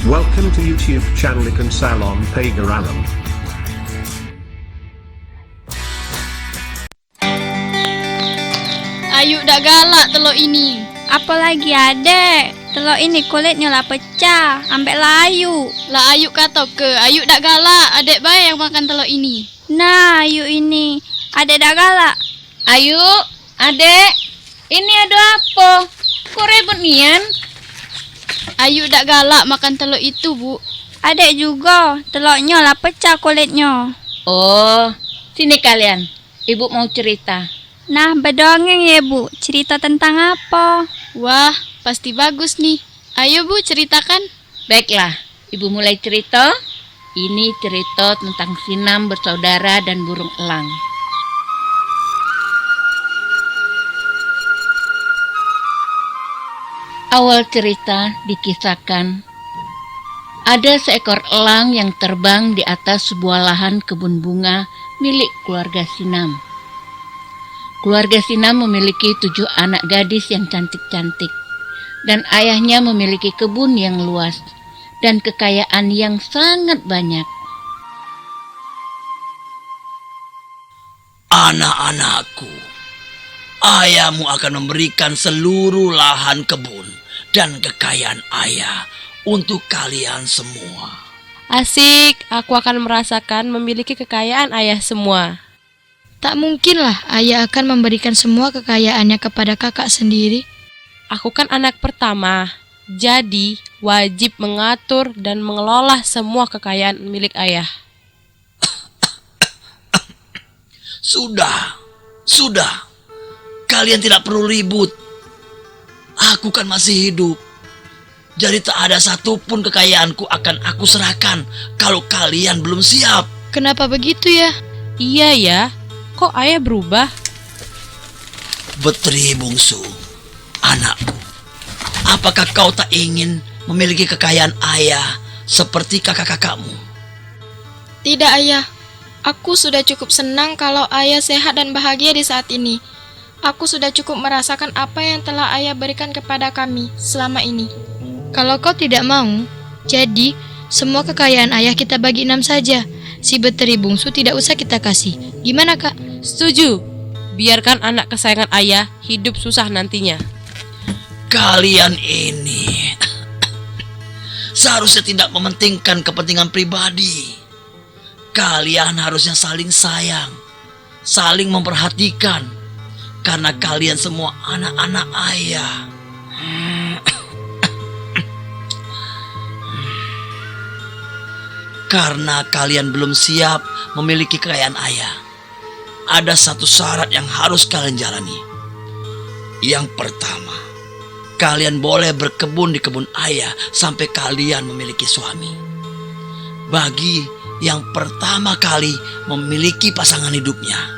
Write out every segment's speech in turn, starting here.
Welcome to YouTube channel Ikan Salon Pagaralam. Ayu dak galak telur ini. Apalagi adek, telur ini kulitnya lah pecah, ambek layu. Lah Ayu kata ke, Ayu dak galak, adek bae yang makan telur ini. Nah, ayu ini, adek dak galak. Ayu, adek, ini ada apa? Kok ribut nian? Ayu dak galak makan telur itu, Bu. Adek juga, telurnya lah pecah kulitnya. Oh, sini kalian. Ibu mau cerita. Nah, berdongeng ya Bu, cerita tentang apa? Wah, pasti bagus nih. Ayo Bu, ceritakan. Baiklah, ibu mulai cerita. Ini cerita tentang Sinam bersaudara dan burung elang. Awal cerita dikisahkan, ada seekor elang yang terbang di atas sebuah lahan kebun bunga milik keluarga Sinam. Keluarga Sinam memiliki 7 anak gadis yang cantik-cantik, dan ayahnya memiliki kebun yang luas dan kekayaan yang sangat banyak. Anak-anakku, ayahmu akan memberikan seluruh lahan kebun dan kekayaan ayah untuk kalian semua. Asik, aku akan merasakan memiliki kekayaan ayah semua. Tak mungkinlah ayah akan memberikan semua kekayaannya kepada kakak sendiri. Aku kan anak pertama, jadi wajib mengatur dan mengelola semua kekayaan milik ayah. Sudah. Kalian tidak perlu ribut. Aku kan masih hidup. Jadi tak ada satupun kekayaanku akan aku serahkan kalau kalian belum siap. Kenapa begitu ya? Iya ya, kok ayah berubah? Betri bungsu, anakku, apakah kau tak ingin memiliki kekayaan ayah seperti kakak-kakakmu? Tidak ayah, aku sudah cukup senang kalau ayah sehat dan bahagia di saat ini. Aku sudah cukup merasakan apa yang telah ayah berikan kepada kami selama ini. Kalau kau tidak mau, jadi semua kekayaan ayah kita bagi 6 saja. Si Beteri bungsu tidak usah kita kasih. Gimana kak? Setuju, biarkan anak kesayangan ayah hidup susah nantinya. Kalian ini seharusnya tidak mementingkan kepentingan pribadi. Kalian harusnya saling sayang, saling memperhatikan, karena kalian semua anak-anak ayah. Karena kalian belum siap memiliki kekayaan ayah, ada satu syarat yang harus kalian jalani. Yang pertama, kalian boleh berkebun di kebun ayah sampai kalian memiliki suami. Bagi yang pertama kali memiliki pasangan hidupnya,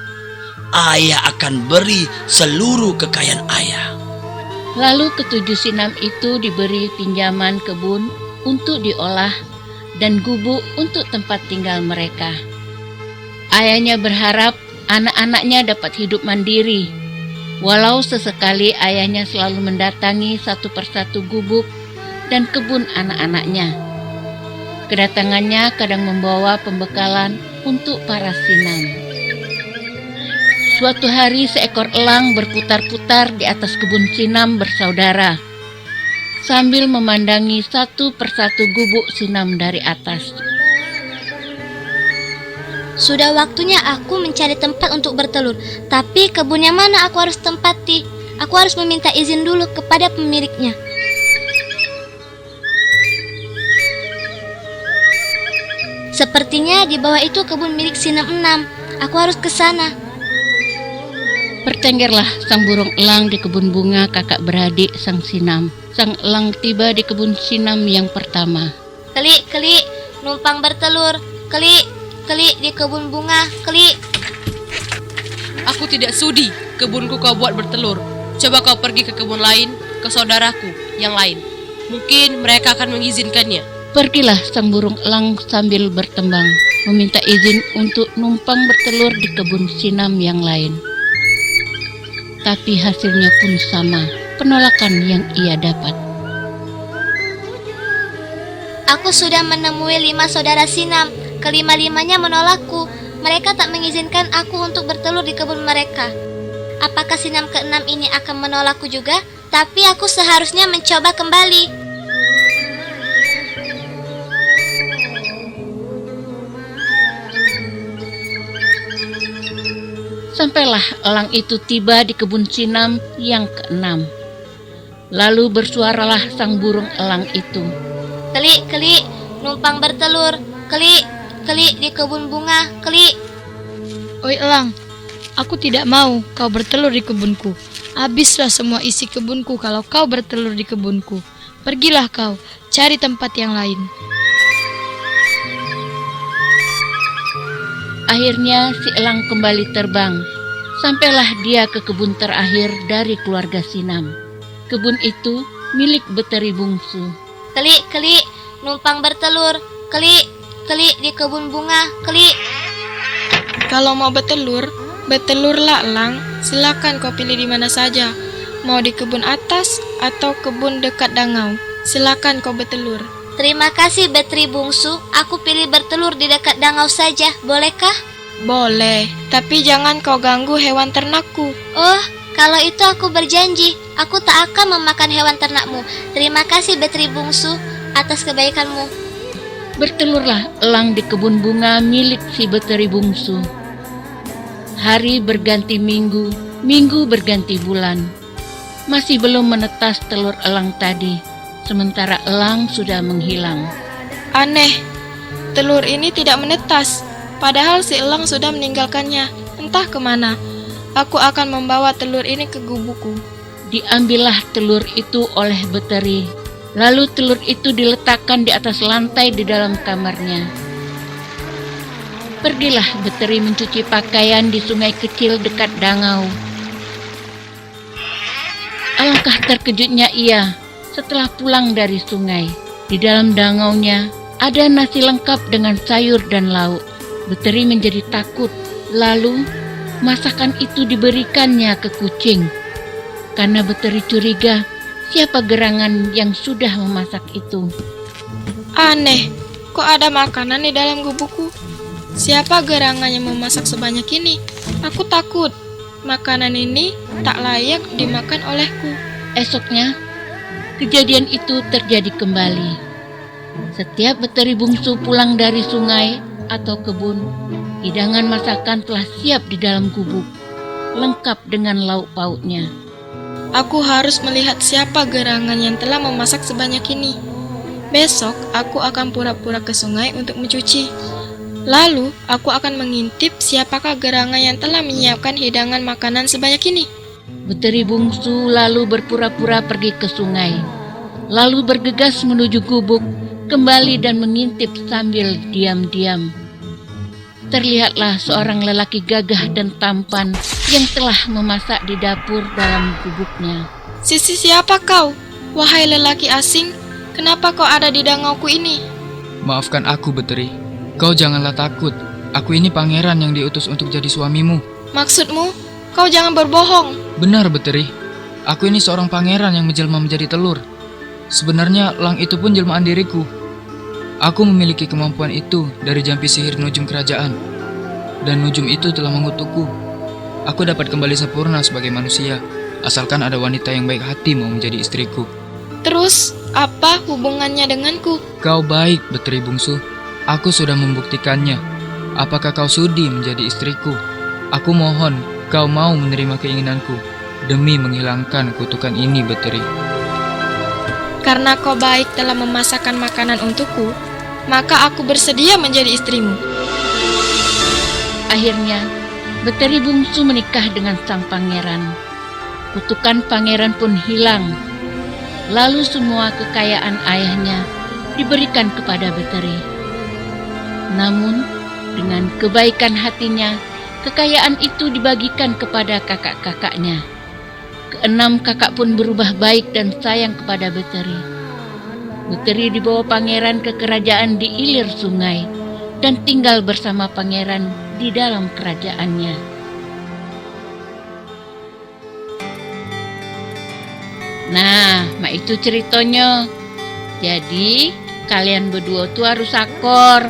ayah akan beri seluruh kekayaan ayah. Lalu ketujuh Sinam itu diberi pinjaman kebun untuk diolah dan gubuk untuk tempat tinggal mereka. Ayahnya berharap anak-anaknya dapat hidup mandiri, walau sesekali ayahnya selalu mendatangi satu persatu gubuk dan kebun anak-anaknya. Kedatangannya kadang membawa pembekalan untuk para Sinam. Suatu hari seekor elang berputar-putar di atas kebun Sinam bersaudara, sambil memandangi satu persatu gubuk Sinam dari atas. Sudah waktunya aku mencari tempat untuk bertelur. Tapi kebun yang mana aku harus tempati? Aku harus meminta izin dulu kepada pemiliknya. Sepertinya di bawah itu kebun milik Sinam 6. Aku harus ke sana. Bertenggerlah sang burung elang di kebun bunga kakak beradik sang Sinam. Sang elang tiba di kebun Sinam yang pertama. Kelik, kelik, numpang bertelur. Kelik, kelik di kebun bunga. Kelik. Aku tidak sudi kebunku kau buat bertelur. Coba kau pergi ke kebun lain, ke saudaraku yang lain. Mungkin mereka akan mengizinkannya. Pergilah sang burung elang sambil bertembang, meminta izin untuk numpang bertelur di kebun Sinam yang lain. Tapi hasilnya pun sama, penolakan yang ia dapat. Aku sudah menemui 5 saudara Sinam. Kelima-limanya menolakku. Mereka tak mengizinkan aku untuk bertelur di kebun mereka. Apakah Sinam ke-6 ini akan menolakku juga? Tapi aku seharusnya mencoba kembali. Sampailah elang itu tiba di kebun Sinam yang ke-6. Lalu bersuaralah sang burung elang itu. Kelik, kelik, numpang bertelur. Kelik, kelik di kebun bunga. Kelik. Oi elang, aku tidak mau kau bertelur di kebunku. Habislah semua isi kebunku kalau kau bertelur di kebunku. Pergilah kau, cari tempat yang lain. Akhirnya si elang kembali terbang. Sampailah dia ke kebun terakhir dari keluarga Sinam. Kebun itu milik Beteri Bungsu. Kelik, kelik, numpang bertelur. Kelik, kelik di kebun bunga. Kelik. Kalau mau bertelur, bertelurlah elang. Silakan kau pilih di mana saja. Mau di kebun atas atau kebun dekat dangau. Silakan kau bertelur. Terima kasih Betri Bungsu. Aku pilih bertelur di dekat dangau saja. Bolehkah? Boleh, tapi jangan kau ganggu hewan ternakku. Oh, kalau itu aku berjanji. Aku tak akan memakan hewan ternakmu. Terima kasih Betri Bungsu atas kebaikanmu. Bertelurlah elang di kebun bunga milik si Beteri Bungsu. Hari berganti minggu, minggu berganti bulan. Masih belum menetas telur elang tadi, sementara elang sudah menghilang. Aneh, telur ini tidak menetas. Padahal si elang sudah meninggalkannya. Entah kemana. Aku akan membawa telur ini ke gubukku. Diambillah telur itu oleh Beteri. Lalu telur itu diletakkan di atas lantai di dalam kamarnya. Pergilah Beteri mencuci pakaian di sungai kecil dekat dangau. Alangkah terkejutnya ia setelah pulang dari sungai. Di dalam dangaunya ada nasi lengkap dengan sayur dan lauk. Beteri menjadi takut. Lalu masakan itu diberikannya ke kucing. Karena Beteri curiga siapa gerangan yang sudah memasak itu. Aneh, kok ada makanan di dalam gubukku? Siapa gerangan yang memasak sebanyak ini? Aku takut. Makanan ini tak layak dimakan olehku. Esoknya, kejadian itu terjadi kembali. Setiap Beteri Bungsu pulang dari sungai atau kebun, hidangan masakan telah siap di dalam gubuk, lengkap dengan lauk pauknya. Aku harus melihat siapa gerangan yang telah memasak sebanyak ini. Besok, aku akan pura-pura ke sungai untuk mencuci. Lalu, aku akan mengintip siapakah gerangan yang telah menyiapkan hidangan makanan sebanyak ini. Beteri Bungsu lalu berpura-pura pergi ke sungai. Lalu bergegas menuju gubuk, kembali dan mengintip sambil diam-diam. Terlihatlah seorang lelaki gagah dan tampan yang telah memasak di dapur dalam gubuknya. Siapa kau? Wahai lelaki asing, kenapa kau ada di dangauku ini? Maafkan aku, Beteri. Kau janganlah takut. Aku ini pangeran yang diutus untuk jadi suamimu. Maksudmu, kau jangan berbohong. Benar, Beteri. Aku ini seorang pangeran yang menjelma menjadi telur. Sebenarnya, elang itu pun jelmaan diriku. Aku memiliki kemampuan itu dari jampi sihir Nujum kerajaan. Dan Nujum itu telah mengutukku. Aku dapat kembali sempurna sebagai manusia, asalkan ada wanita yang baik hati mau menjadi istriku. Terus, apa hubungannya denganku? Kau baik, Beteri Bungsu. Aku sudah membuktikannya. Apakah kau sudi menjadi istriku? Aku mohon, kau mau menerima keinginanku demi menghilangkan kutukan ini, Beteri. Karena kau baik telah memasakkan makanan untukku, maka aku bersedia menjadi istrimu. Akhirnya, Beteri Bungsu menikah dengan sang pangeran. Kutukan pangeran pun hilang. Lalu semua kekayaan ayahnya diberikan kepada Beteri. Namun, dengan kebaikan hatinya, kekayaan itu dibagikan kepada kakak-kakaknya. Keenam kakak pun berubah baik dan sayang kepada Beteri. Beteri dibawa pangeran ke kerajaan di ilir sungai dan tinggal bersama pangeran di dalam kerajaannya. Nah, mak itu ceritanya. Jadi, kalian berdua tuh harus akor,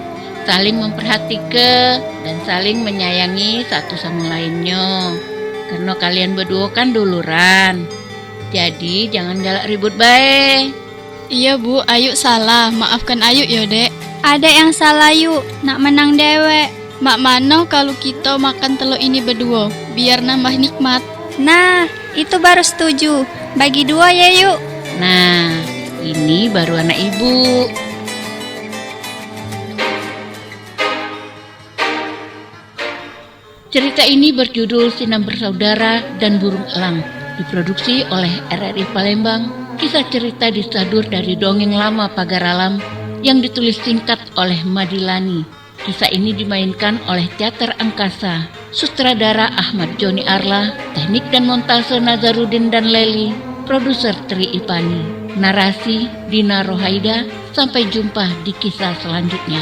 saling memperhatikan dan saling menyayangi satu sama lainnya. Karena kalian berdua kan duluran. Jadi jangan galak ribut bae. Iya Bu, Ayu salah. Maafkan Ayu ya Dek. Ada yang salah yuk, nak menang dewek. Mak mano kalau kita makan telur ini berdua, biar nambah nikmat. Nah, itu baru setuju. Bagi 2 ya yuk. Nah, ini baru anak ibu. Cerita ini berjudul Sinam Bersaudara dan Burung Elang, diproduksi oleh RRI Palembang. Kisah cerita disadur dari dongeng lama Pagar Alam yang ditulis singkat oleh Madilani. Kisah ini dimainkan oleh Teater Angkasa. Sutradara Ahmad Joni Arla, teknik dan montase Nazarudin dan Leli, produser Tri Ipani, narasi Dina Rohaida. Sampai jumpa di kisah selanjutnya.